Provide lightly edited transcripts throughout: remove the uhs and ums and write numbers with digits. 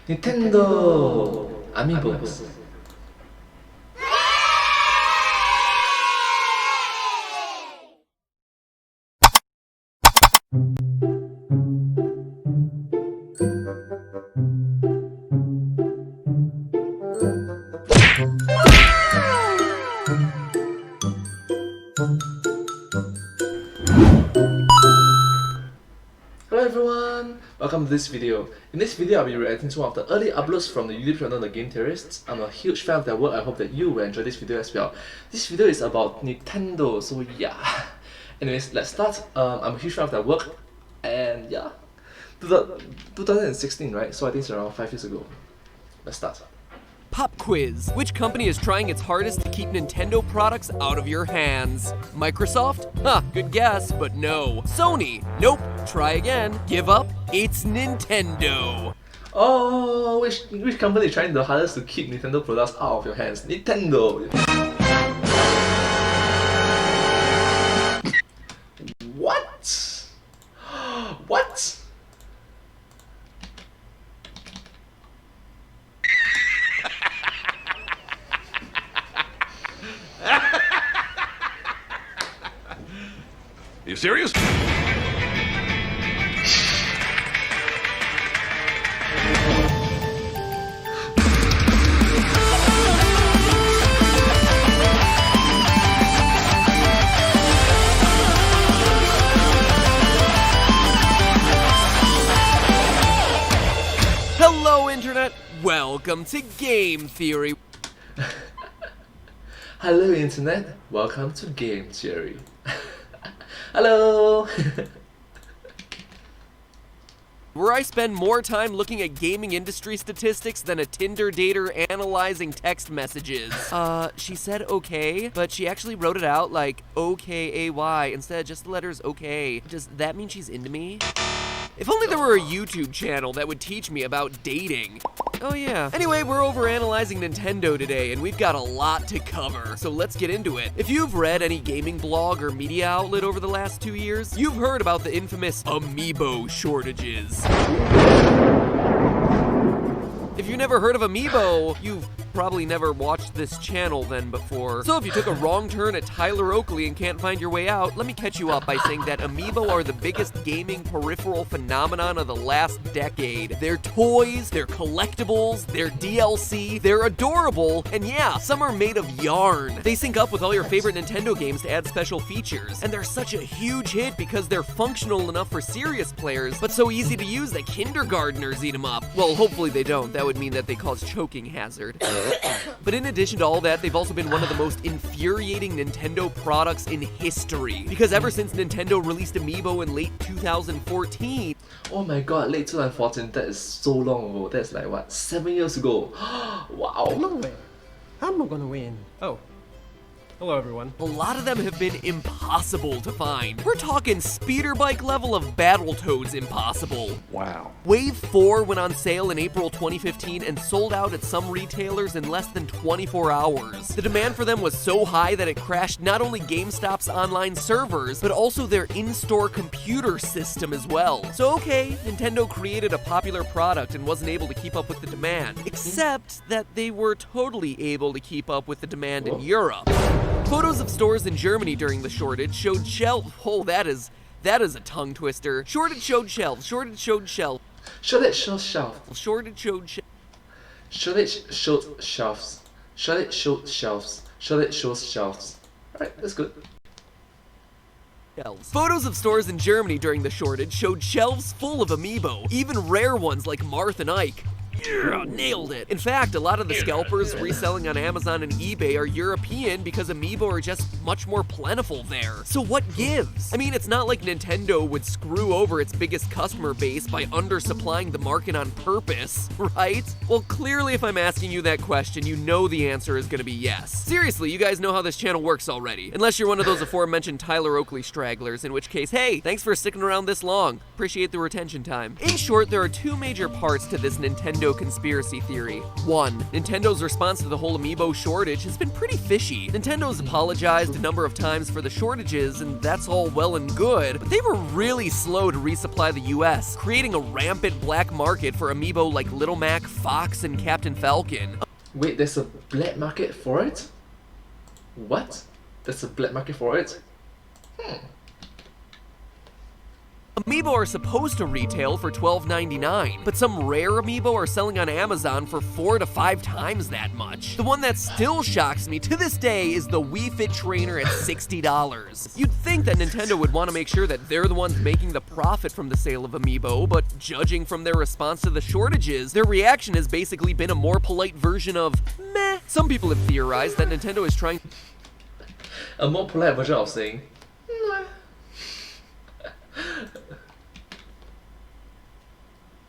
Nintendo Amiibos. Hello everyone, welcome to this video. In this video, I'll be reacting to one of the early uploads from the YouTube channel The Game Theorists. I'm a huge fan of their work. I hope that you will enjoy this video as well. This video is about Nintendo, so yeah. Anyways, let's start. I'm a huge fan of their work, and yeah, 2016, right? So I think it's around 5 years ago. Let's start. Pop quiz. Which company is trying its hardest to keep Nintendo products out of your hands? Microsoft? Huh, good guess, but no. Sony? Nope. Try again. Give up? It's Nintendo. Oh, which company is trying the hardest to keep Nintendo products out of your hands? Nintendo! What? What? Are you serious? Hello, Internet. Welcome to Game Theory. Hello Internet, welcome to Game Theory. Hello! Where I spend more time looking at gaming industry statistics than a Tinder dater analyzing text messages. She said okay, but she actually wrote it out like O-K-A-Y instead of just the letters okay. Does that mean she's into me? If only there were a YouTube channel that would teach me about dating. Oh yeah. Anyway, we're overanalyzing Nintendo today, and we've got a lot to cover, so let's get into it. If you've read any gaming blog or media outlet over the last 2 years, you've heard about the infamous Amiibo shortages. If you've never heard of Amiibo, you've probably never watched this channel then before. So if you took a wrong turn at Tyler Oakley and can't find your way out, let me catch you up by saying that Amiibo are the biggest gaming peripheral phenomenon of the last decade. They're toys, they're collectibles, they're DLC, they're adorable, and yeah, some are made of yarn. They sync up with all your favorite Nintendo games to add special features, and they're such a huge hit because they're functional enough for serious players, but so easy to use that kindergartners eat them up. Well, hopefully they don't. That would mean that they cause choking hazard. But in addition to all that, they've also been one of the most infuriating Nintendo products in history. Because ever since Nintendo released Amiibo in late 2014... Oh my god, late 2014, that is so long ago. That's like what, 7 years ago? Wow! No way. I'm not gonna win. Oh. Hello, everyone. A lot of them have been impossible to find. We're talking speeder bike level of Battletoads impossible. Wow. Wave 4 went on sale in April 2015 and sold out at some retailers in less than 24 hours. The demand for them was so high that it crashed not only GameStop's online servers, but also their in-store computer system as well. So okay, Nintendo created a popular product and wasn't able to keep up with the demand. Except that they were totally able to keep up with the demand in Europe. Photos of stores in Germany during the shortage showed shelves. Oh, that is a tongue twister. Shortage showed shelves. Shortage showed shelves. Shortage showed shelves. Shortage showed shelves. Shortage showed shelves. Shortage showed shelves. Shortage shows shelves. Alright, that's good. Photos of stores in Germany during the shortage showed shelves full of Amiibo, even rare ones like Marth and Ike. Yeah, nailed it. In fact, a lot of the scalpers reselling on Amazon and eBay are European because Amiibo are just much more plentiful there. So what gives? I mean, it's not like Nintendo would screw over its biggest customer base by undersupplying the market on purpose, right? Well, clearly if I'm asking you that question, you know the answer is gonna be yes. Seriously, you guys know how this channel works already. Unless you're one of those aforementioned Tyler Oakley stragglers, in which case, hey, thanks for sticking around this long. Appreciate the retention time. In short, there are two major parts to this Nintendo Nintendo conspiracy theory. 1. Nintendo's response to the whole Amiibo shortage has been pretty fishy. Nintendo's apologized a number of times for the shortages, and that's all well and good, but they were really slow to resupply the US, creating a rampant black market for Amiibo like Little Mac, Fox, and Captain Falcon. Wait, there's a black market for it? What? There's a black market for it? Amiibo are supposed to retail for $12.99, but some rare Amiibo are selling on Amazon for 4 to 5 times that much. The one that still shocks me to this day is the Wii Fit Trainer at $60. You'd think that Nintendo would want to make sure that they're the ones making the profit from the sale of Amiibo, but judging from their response to the shortages, their reaction has basically been a more polite version of meh. Some people have theorized that Nintendo is trying A more polite version of saying, "Mwah."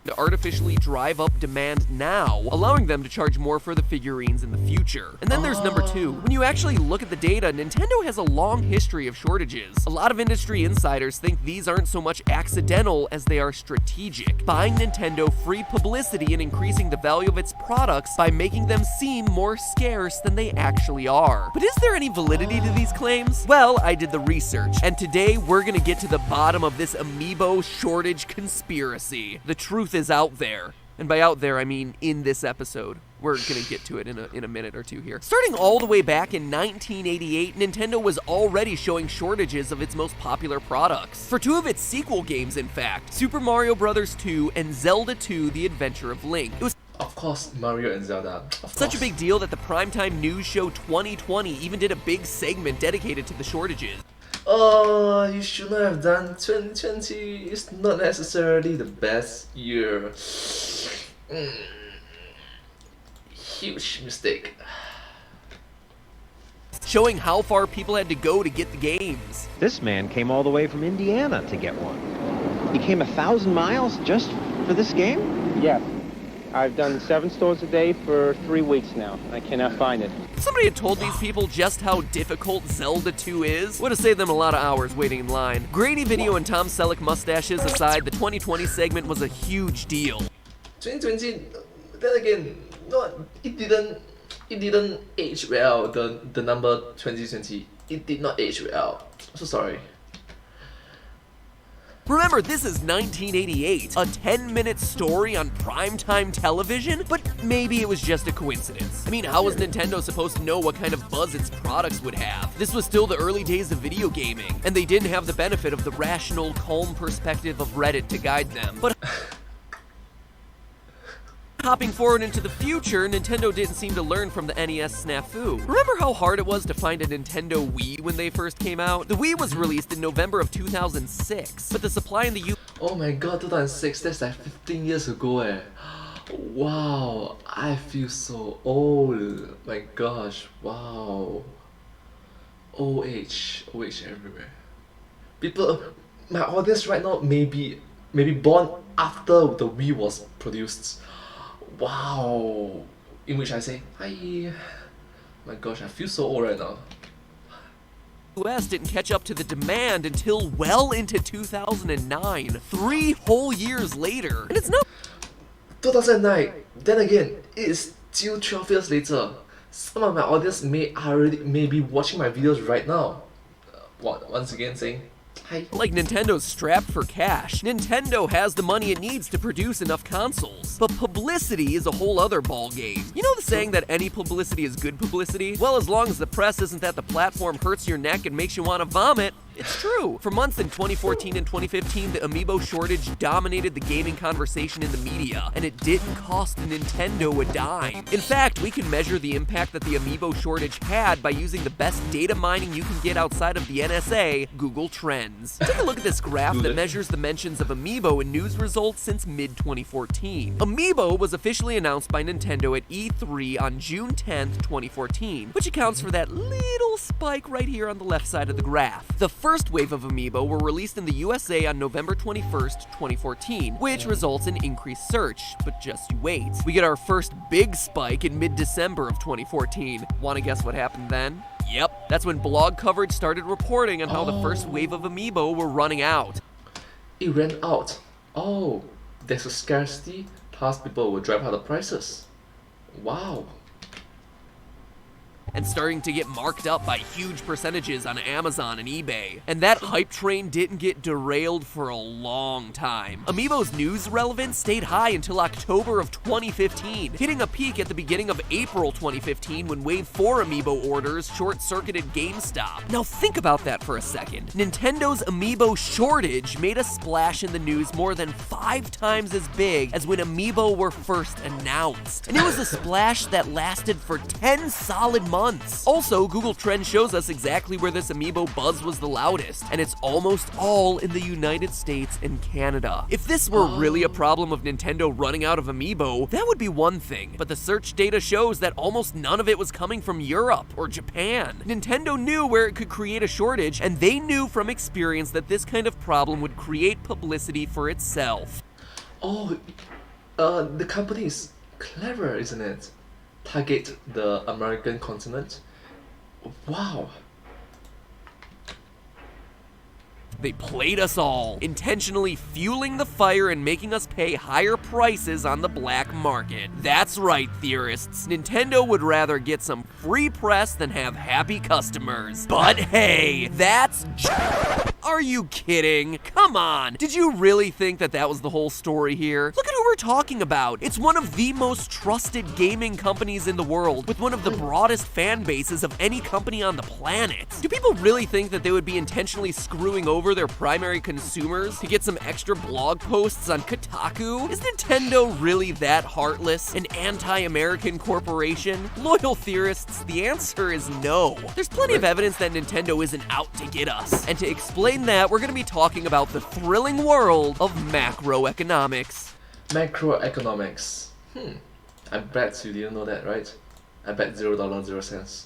to artificially drive up demand now, allowing them to charge more for the figurines in the future. And then there's number 2. When you actually look at the data, Nintendo has a long history of shortages. A lot of industry insiders think these aren't so much accidental as they are strategic, buying Nintendo free publicity and increasing the value of its products by making them seem more scarce than they actually are. But is there any validity to these claims? Well, I did the research, and today we're gonna get to the bottom of this Amiibo shortage conspiracy. The truth is out there. And by out there, I mean in this episode. We're gonna get to it in a minute or two here. Starting all the way back in 1988, Nintendo was already showing shortages of its most popular products. For 2 of its sequel games, in fact, Super Mario Bros. 2 and Zelda 2: The Adventure of Link. It was Of course, Mario and Zelda. such a big deal that the primetime news show 2020 even did a big segment dedicated to the shortages. Oh, you should not have done 2020. It's not necessarily the best year. Huge mistake. Showing how far people had to go to get the games. This man came all the way from Indiana to get one. He came 1,000 miles just for this game? Yes. I've done 7 stores a day for 3 weeks now. I cannot find it. Somebody had told these people just how difficult Zelda 2 is. Would have saved them a lot of hours waiting in line. Grainy video and Tom Selleck mustaches aside, the 2020 segment was a huge deal. 2020, then again, it didn't age well. The number 2020, it did not age well. I'm so sorry. Remember, this is 1988, a 10-minute story on primetime television, but maybe it was just a coincidence. I mean, how was Nintendo supposed to know what kind of buzz its products would have? This was still the early days of video gaming, and they didn't have the benefit of the rational, calm perspective of Reddit to guide them. But hopping forward into the future, Nintendo didn't seem to learn from the NES snafu. Remember how hard it was to find a Nintendo Wii when they first came out? The Wii was released in November of 2006, but the supply in the U- Oh my god, 2006, that's like 15 years ago eh. Wow, I feel so old. My gosh, wow. Old age everywhere. People, my audience right now may be born after the Wii was produced. Wow. In which I say, hi. My gosh, I feel so old right now. US didn't catch up to the demand until well into 2009, 3 whole years later. And it's no 2009, then again, it is still 12 years later. Some of my audience may be watching my videos right now. Once again saying, hi. like Nintendo's strapped for cash. Nintendo has the money it needs to produce enough consoles. But publicity is a whole other ballgame. You know the saying that any publicity is good publicity? Well, as long as the press isn't that the platform hurts your neck and makes you want to vomit, it's true. For months in 2014 and 2015, the Amiibo shortage dominated the gaming conversation in the media, and it didn't cost Nintendo a dime. In fact, we can measure the impact that the Amiibo shortage had by using the best data mining you can get outside of the NSA, Google Trends. Take a look at this graph that measures the mentions of Amiibo in news results since mid-2014. Amiibo was officially announced by Nintendo at E3 on June 10th, 2014, which accounts for that little spike right here on the left side of the graph. The first wave of Amiibo were released in the USA on November 21st, 2014, which results in increased search, but just you wait. We get our first big spike in mid-December of 2014. Wanna guess what happened then? Yep, that's when blog coverage started reporting on how the first wave of Amiibo were running out. It ran out. Oh, there's a scarcity. past people will drive up the prices. Wow. And starting to get marked up by huge percentages on Amazon and eBay. And that hype train didn't get derailed for a long time. Amiibo's news relevance stayed high until October of 2015, hitting a peak at the beginning of April 2015 when Wave 4 Amiibo orders short-circuited GameStop. Now think about that for a second. Nintendo's Amiibo shortage made a splash in the news more than 5 times as big as when Amiibo were first announced. And it was a splash that lasted for 10 solid months. Also, Google Trends shows us exactly where this Amiibo buzz was the loudest, and it's almost all in the United States and Canada. If this were really a problem of Nintendo running out of Amiibo, that would be one thing, but the search data shows that almost none of it was coming from Europe or Japan. Nintendo knew where it could create a shortage, and they knew from experience that this kind of problem would create publicity for itself. Oh, the company is clever, isn't it? Target the American continent. Wow. They played us all, intentionally fueling the fire and making us pay higher prices on the black market. That's right, theorists. Nintendo would rather get some free press than have happy customers. But hey, that's Are you kidding? Come on. Did you really think that that was the whole story here? Look at who we're talking about. It's one of the most trusted gaming companies in the world, with one of the broadest fan bases of any company on the planet. Do people really think that they would be intentionally screwing over their primary consumers to get some extra blog posts on Kotaku? Is Nintendo really that heartless? An anti-American corporation? Loyal theorists, the answer is no. There's plenty of evidence that Nintendo isn't out to get us. And to explain that, we're gonna be talking about the thrilling world of macroeconomics. Macroeconomics. I bet you didn't know that, right? I bet $0.00.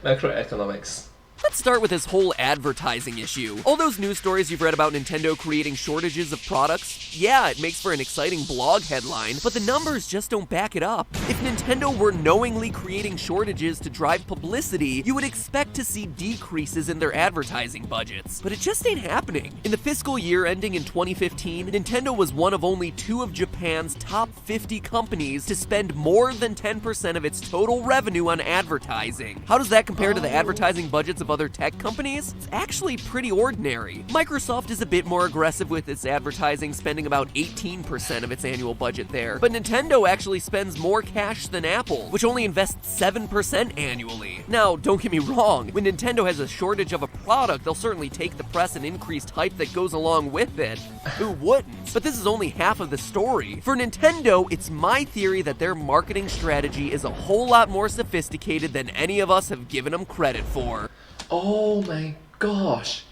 Macroeconomics. Let's start with this whole advertising issue. All those news stories you've read about Nintendo creating shortages of products, yeah, it makes for an exciting blog headline, but the numbers just don't back it up. If Nintendo were knowingly creating shortages to drive publicity, you would expect to see decreases in their advertising budgets, but it just ain't happening. In the fiscal year ending in 2015, Nintendo was one of only 2 of Japan's top 50 companies to spend more than 10% of its total revenue on advertising. How does that compare to the advertising budgets of other tech companies? It's actually pretty ordinary. Microsoft is a bit more aggressive with its advertising, spending about 18% of its annual budget there. But Nintendo actually spends more cash than Apple, which only invests 7% annually. Now, don't get me wrong, when Nintendo has a shortage of a product, they'll certainly take the press and increased hype that goes along with it. Who wouldn't? But this is only half of the story. For Nintendo, it's my theory that their marketing strategy is a whole lot more sophisticated than any of us have given them credit for. Oh my gosh.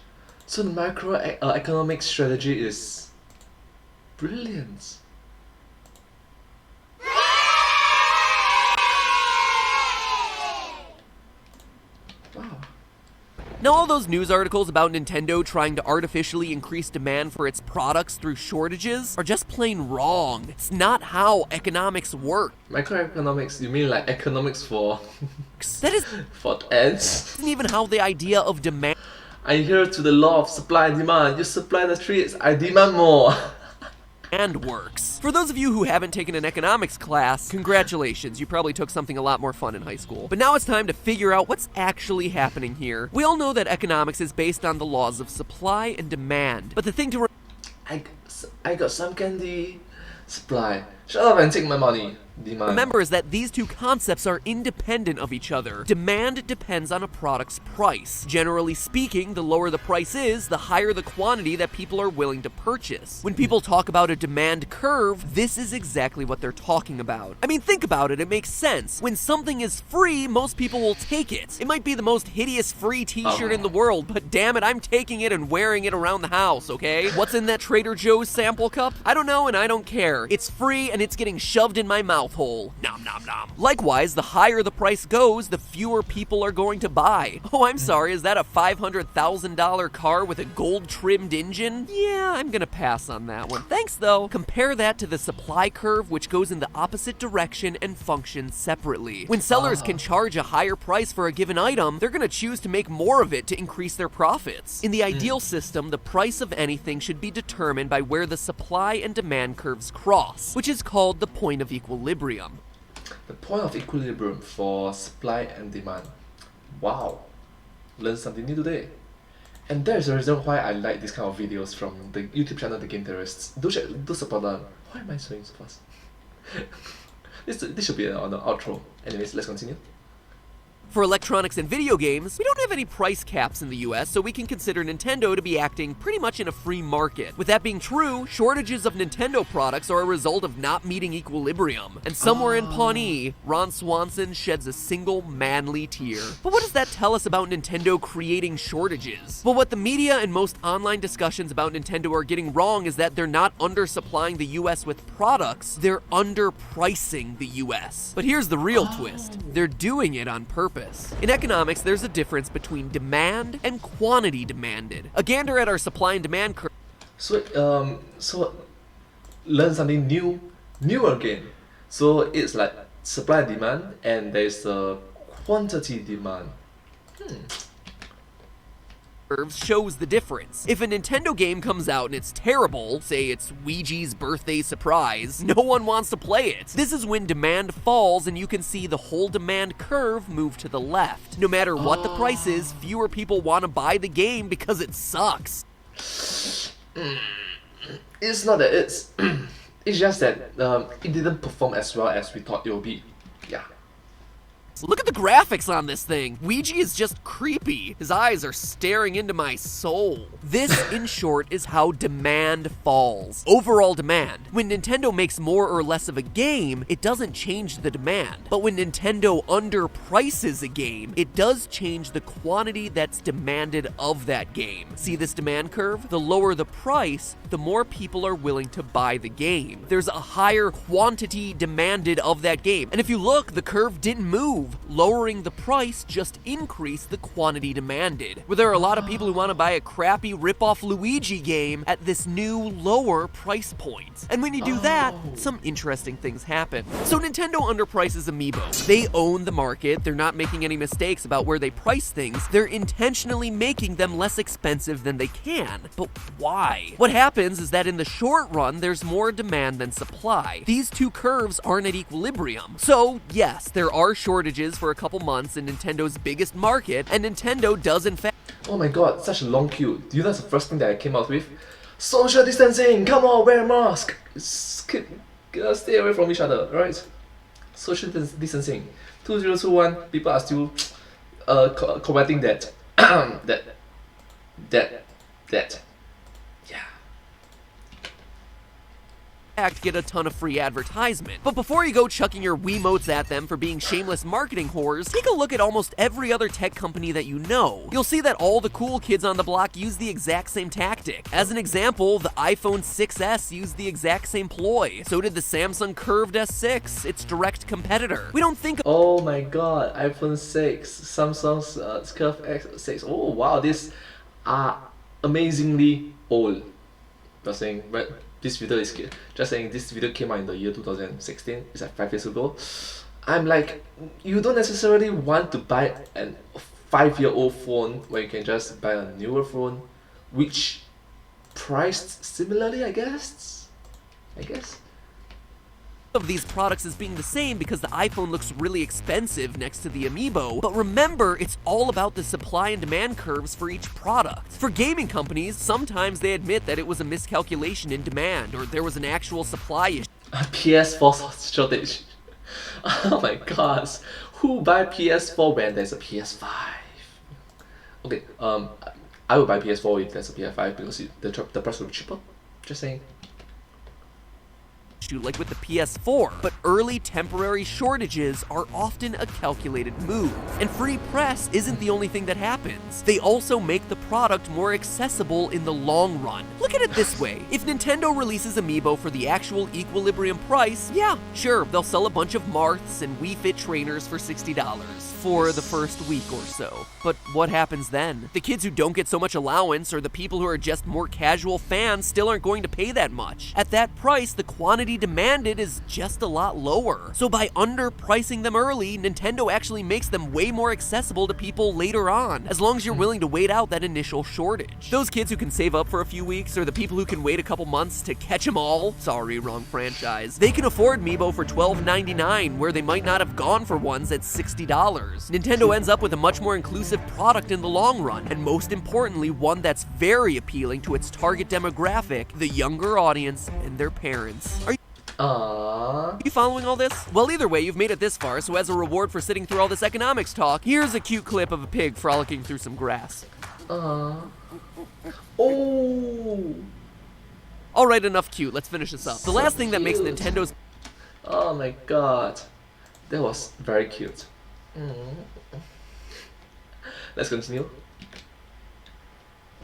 So the macroeconomic strategy is brilliant. Wow. Now, all those news articles about Nintendo trying to artificially increase demand for its products through shortages are just plain wrong. It's not how economics work. Macroeconomics, you mean like economics for That for ants? isn't even how the idea of demand I adhere to the law of supply and demand. You supply the treats, I demand more. works. For those of you who haven't taken an economics class, congratulations, you probably took something a lot more fun in high school. But now it's time to figure out what's actually happening here. We all know that economics is based on the laws of supply and demand, but the thing to I got some candy. Supply. Shut up and take my money. Demand. remember is that these two concepts are independent of each other. Demand depends on a product's price. Generally speaking, the lower the price is, the higher the quantity that people are willing to purchase. When people talk about a demand curve, this is exactly what they're talking about. I mean, think about it, it makes sense. When something is free, most people will take it. It might be the most hideous free t-shirt in the world, but damn it, I'm taking it and wearing it around the house, okay? What's in that Trader Joe's sample cup? I don't know and I don't care. It's free and and it's getting shoved in my mouth hole. Nom nom nom. Likewise, the higher the price goes, the fewer people are going to buy. Oh, I'm sorry, is that a $500,000 car with a gold-trimmed engine? Yeah, I'm gonna pass on that one. Thanks, though. Compare that to the supply curve, which goes in the opposite direction and functions separately. When sellers can charge a higher price for a given item, they're gonna choose to make more of it to increase their profits. In the ideal system, the price of anything should be determined by where the supply and demand curves cross, which is called the point of equilibrium. The point of equilibrium for supply and demand. Wow, learned something new today. And that is the reason why I like this kind of videos from the YouTube channel The Game Theorists. Do support them. Why am I saying so fast? This should be on the outro. Anyways, let's continue. For electronics and video games, we don't have any price caps in the US, so we can consider Nintendo to be acting pretty much in a free market. With that being true, shortages of Nintendo products are a result of not meeting equilibrium. And somewhere in Pawnee, Ron Swanson sheds a single manly tear. But what does that tell us about Nintendo creating shortages? Well, what the media and most online discussions about Nintendo are getting wrong is that they're not undersupplying the US with products, they're underpricing the US. But here's the real twist. They're doing it on purpose. In economics, there's a difference between demand and quantity demanded. A gander at our supply and demand curve. So learn something new again. So it's like supply and demand, and there's a quantity demand. Shows the difference. If a Nintendo game comes out and it's terrible, say it's Ouija's Birthday Surprise, no one wants to play it. This is when demand falls and you can see the whole demand curve move to the left. No matter what the price is, fewer people want to buy the game because it sucks. It's not that it's it's just that it didn't perform as well as we thought it would be. Yeah. Look at the graphics on this thing. Ouija is just creepy. His eyes are staring into my soul. This, in short, is how demand falls. Overall demand. When Nintendo makes more or less of a game, it doesn't change the demand. But when Nintendo underprices a game, it does change the quantity that's demanded of that game. See this demand curve? The lower the price, the more people are willing to buy the game. There's a higher quantity demanded of that game. And if you look, the curve didn't move. Lowering the price just increased the quantity demanded. Where there are a lot of people who want to buy a crappy rip-off Luigi game at this new lower price point. And when you do that, some interesting things happen. So Nintendo underprices Amiibo. They own the market, they're not making any mistakes about where they price things, they're intentionally making them less expensive than they can. But why? What happens is that in the short run, there's more demand than supply. These two curves aren't at equilibrium. So yes, there are shortages for a couple months in Nintendo's biggest market, and Nintendo does in fact. Oh my god, such a long queue. Do you know that's the first thing that I came out with? Social distancing! Come on, wear a mask! Stay away from each other, right? Social distancing. 2021, people are still combating that. that. Yeah. Get a ton of free advertisement. But before you go chucking your Wiimotes at them for being shameless marketing whores, take a look at almost every other tech company that you know. You'll see that all the cool kids on the block use the exact same tactic. As an example, the iPhone 6S used the exact same ploy. So did the Samsung Curved S6, its direct competitor. We don't think. Oh my god, iPhone 6, Samsung's Curved S6. Oh wow, these are amazingly old. Just saying, right? This video is just saying this video came out in the year 2016. It's like 5 years ago. I'm like, you don't necessarily want to buy a 5-year-old phone where you can just buy a newer phone, which priced similarly, I guess. Of these products as being the same because the iPhone looks really expensive next to the Amiibo, but remember, it's all about the supply and demand curves for each product. For gaming companies, sometimes they admit that it was a miscalculation in demand, or there was an actual supply issue. A PS4 shortage. Oh my gosh, who buy PS4 when there's a PS5? Okay, I would buy PS4 if there's a PS5 because the price will be cheaper. Just saying. issue like with the PS4, but early temporary shortages are often a calculated move. And free press isn't the only thing that happens. They also make the product more accessible in the long run. Look at it this way. If Nintendo releases Amiibo for the actual equilibrium price, yeah, sure, they'll sell a bunch of Marths and Wii Fit trainers for $60 for the first week or so. But what happens then? The kids who don't get so much allowance or the people who are just more casual fans still aren't going to pay that much. At that price, the quantity demanded is just a lot lower. So by underpricing them early, Nintendo actually makes them way more accessible to people later on, as long as you're willing to wait out that initial shortage. Those kids who can save up for a few weeks or the people who can wait a couple months to catch them all, sorry, wrong franchise, they can afford Amiibo for $12.99 where they might not have gone for ones at $60. Nintendo ends up with a much more inclusive product in the long run, and most importantly, one that's very appealing to its target demographic, the younger audience and their parents. Are you following all this? Well, either way, you've made it this far, so as a reward for sitting through all this economics talk, here's a cute clip of a pig frolicking through some grass. Oh. Alright, enough cute, let's finish this up. The last thing that makes cute. Nintendo's Oh my god. That was very cute. Let's continue.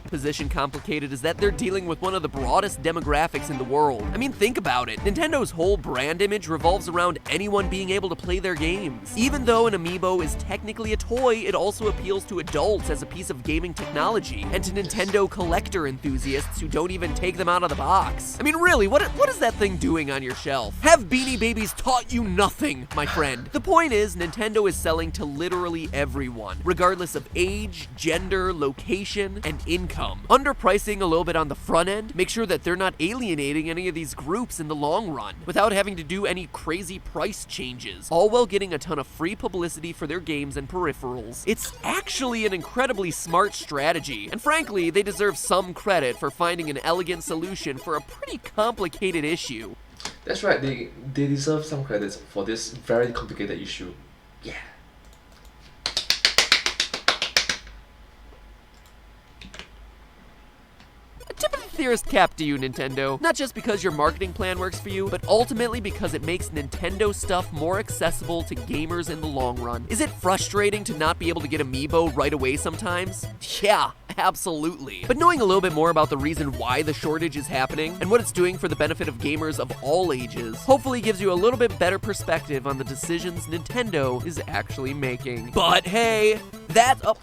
position complicated is that they're dealing with one of the broadest demographics in the world. I mean, think about it. Nintendo's whole brand image revolves around anyone being able to play their games. Even though an Amiibo is technically a toy, it also appeals to adults as a piece of gaming technology, and to Nintendo collector enthusiasts who don't even take them out of the box. I mean, really, what is that thing doing on your shelf? Have Beanie Babies taught you nothing, my friend? The point is, Nintendo is selling to literally everyone, regardless of age, gender, location, and income. Underpricing a little bit on the front end, make sure that they're not alienating any of these groups in the long run, without having to do any crazy price changes, all while getting a ton of free publicity for their games and peripherals. It's actually an incredibly smart strategy, and frankly, they deserve some credit for finding an elegant solution for a pretty complicated issue. That's right, they deserve some credit for this very complicated issue. Yeah. Tip of the theorist cap to you, Nintendo. Not just because your marketing plan works for you, but ultimately because it makes Nintendo stuff more accessible to gamers in the long run. Is it frustrating to not be able to get Amiibo right away sometimes? Yeah, absolutely. But knowing a little bit more about the reason why the shortage is happening, and what it's doing for the benefit of gamers of all ages, hopefully gives you a little bit better perspective on the decisions Nintendo is actually making. But hey,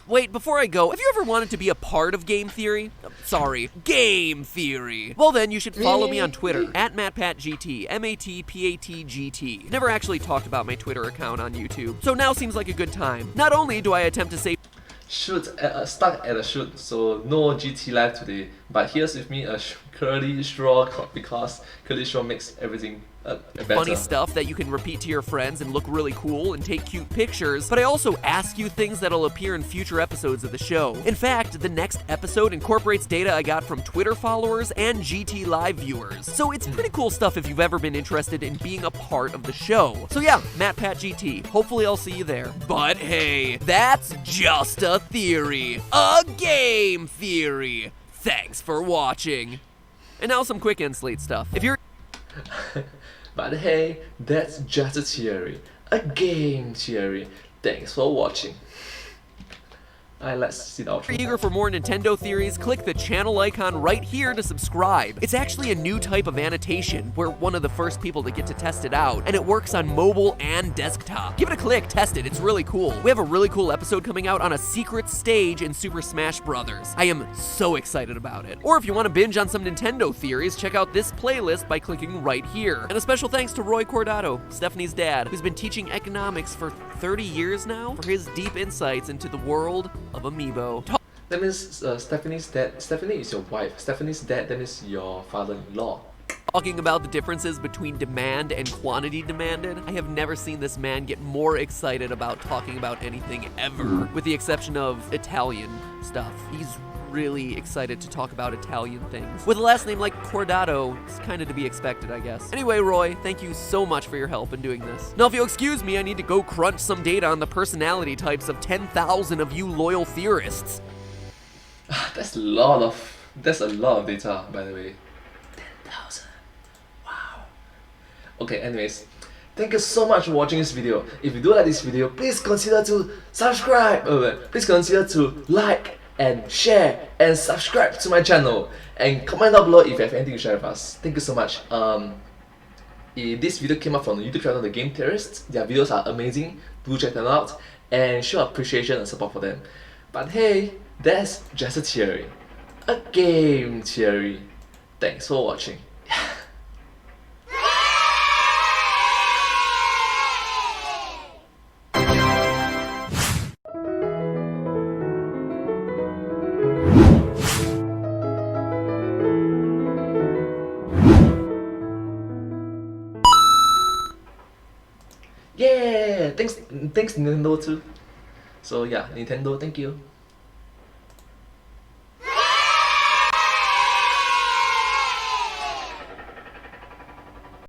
wait, before I go, have you ever wanted to be a part of Game Theory? Sorry, Game Theory. Well then, you should follow me on Twitter, at MattPatGT, MattPatGT. Never actually talked about my Twitter account on YouTube, so now seems like a good time. Not only do I attempt to say Shoot, stuck at a shoot, so no GT live today. But here's with me a curly straw because curly straw makes everything better. funny stuff that you can repeat to your friends and look really cool and take cute pictures, but I also ask you things that'll appear in future episodes of the show. In fact, the next episode incorporates data I got from Twitter followers and GT Live viewers. So it's pretty cool stuff if you've ever been interested in being a part of the show. So yeah, MattPatGT. Hopefully I'll see you there. But hey, that's just a theory. A game theory. Thanks for watching. And now some quick end slate stuff. If you're But hey, that's just a theory. A game theory. Thanks for watching. Alright, let's see the outro. eager for more Nintendo theories, click the channel icon right here to subscribe. It's actually a new type of annotation. We're one of the first people to get to test it out, and it works on mobile and desktop. Give it a click, test it, it's really cool. We have a really cool episode coming out on a secret stage in Super Smash Bros. I am so excited about it. Or if you want to binge on some Nintendo theories, check out this playlist by clicking right here. And a special thanks to Roy Cordato, Stephanie's dad, who's been teaching economics for 30 years now, for his deep insights into the world of Amiibo. That means Stephanie's dad. Stephanie is your wife. Stephanie's dad, that means your father-in-law. Talking about the differences between demand and quantity demanded, I have never seen this man get more excited about talking about anything ever, with the exception of Italian stuff. He's really excited to talk about Italian things. With a last name like Cordato, it's kind of to be expected, I guess. Anyway, Roy, thank you so much for your help in doing this. Now, if you'll excuse me, I need to go crunch some data on the personality types of 10,000 of you loyal theorists. That's a lot of data, by the way. 10,000. Wow. Okay, anyways, thank you so much for watching this video. If you do like this video, please consider to subscribe. Please consider to like and share and subscribe to my channel. And comment down below if you have anything to share with us. Thank you so much. This video came up from the YouTube channel The Game Terrorists. Their videos are amazing. Do check them out and show appreciation and support for them. But hey, that's just a theory. A game theory. Thanks for watching. Yeah, thanks Nintendo too. So yeah, Nintendo, thank you.